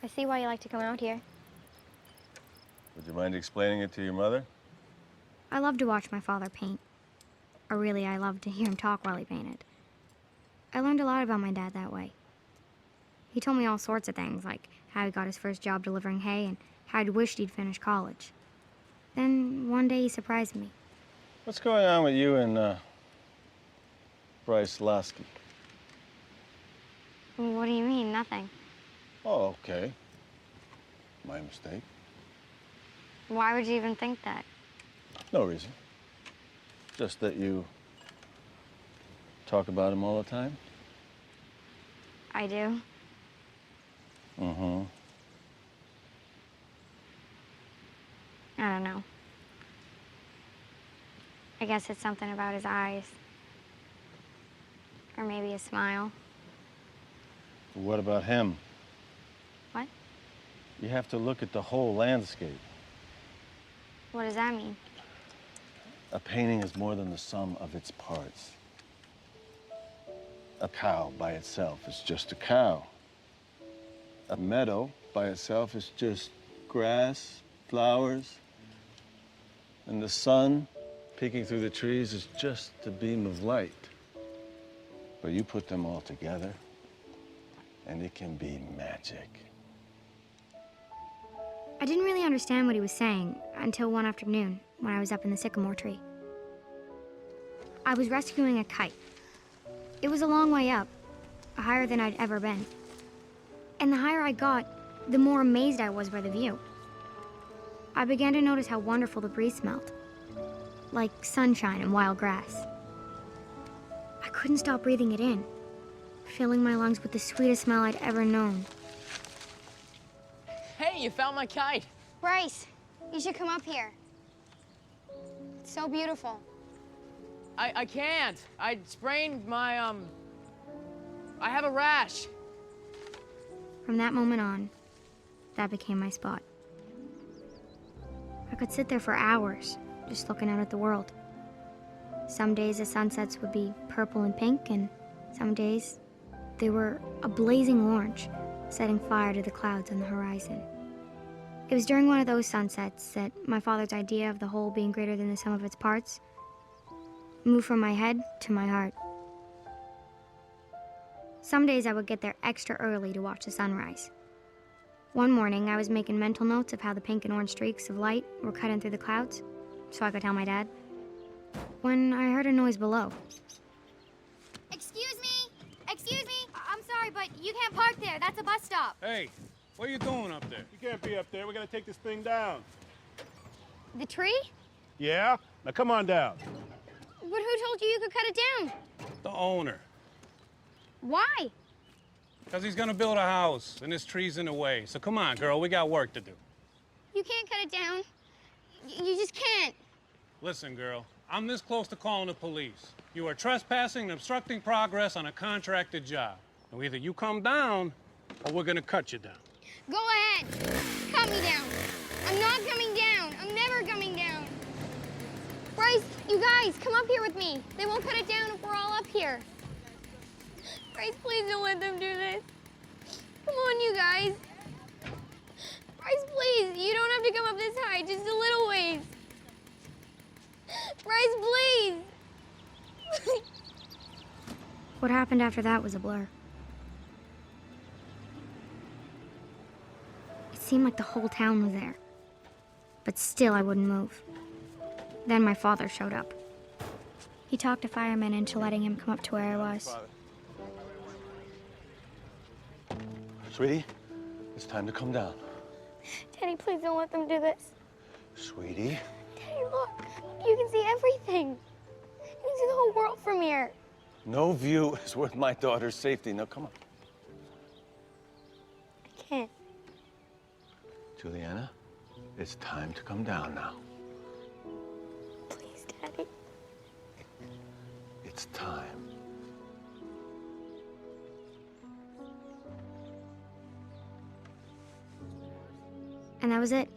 I see why you like to come out here. Would you mind explaining it to your mother? I love to watch my father paint. Or really, I love to hear him talk while he painted. I learned a lot about my dad that way. He told me all sorts of things, like how he got his first job delivering hay and how he'd wished he'd finished college. Then one day he surprised me. What's going on with you and Bryce Lasky? What do you mean? Nothing. Oh, okay. My mistake. Why would you even think that? No reason. Just that you talk about him all the time? I do. Mm-hmm. I don't know. I guess it's something about his eyes. Or maybe his smile. What about him? What? You have to look at the whole landscape. What does that mean? A painting is more than the sum of its parts. A cow by itself is just a cow. A meadow by itself is just grass, flowers. And the sun peeking through the trees is just a beam of light. But you put them all together, and it can be magic. I didn't really understand what he was saying until one afternoon when I was up in the sycamore tree. I was rescuing a kite. It was a long way up, higher than I'd ever been. And the higher I got, the more amazed I was by the view. I began to notice how wonderful the breeze smelled, like sunshine and wild grass. I couldn't stop breathing it in, filling my lungs with the sweetest smell I'd ever known. Hey, you found my kite. Bryce, you should come up here. It's so beautiful. I can't. I sprained my, I have a rash. From that moment on, that became my spot. I could sit there for hours, just looking out at the world. Some days the sunsets would be purple and pink, and some days they were a blazing orange, setting fire to the clouds on the horizon. It was during one of those sunsets that my father's idea of the whole being greater than the sum of its parts moved from my head to my heart. Some days I would get there extra early to watch the sunrise. One morning, I was making mental notes of how the pink and orange streaks of light were cutting through the clouds, so I could tell my dad, when I heard a noise below. Excuse me! Excuse me! I'm sorry, but you can't park there. That's a bus stop. Hey, what are you doing up there? You can't be up there. We're gonna take this thing down. The tree? Yeah? Now come on down. But who told you you could cut it down? The owner. Why? Because he's gonna build a house and this tree's in the way. So come on, girl, we got work to do. You can't cut it down. You just can't. Listen, girl, I'm this close to calling the police. You are trespassing and obstructing progress on a contracted job. Now either you come down or we're gonna cut you down. Go ahead. Cut me down. I'm not coming down. I'm never coming down. Bryce, you guys, come up here with me. They won't cut it down if we're all up here. Bryce, please don't let them do this. Come on, you guys. Bryce, please, you don't have to come up this high, just a little ways. Bryce, please. What happened after that was a blur. It seemed like the whole town was there. But still, I wouldn't move. Then my father showed up. He talked a fireman into letting him come up to where I was. Sweetie, it's time to come down. Daddy, please don't let them do this. Sweetie. Daddy, look. You can see everything. You can see the whole world from here. No view is worth my daughter's safety. Now, come on. I can't. Juliana, it's time to come down now. Please, Daddy. It's time. And that was it.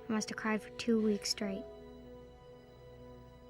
I must have cried for 2 weeks straight.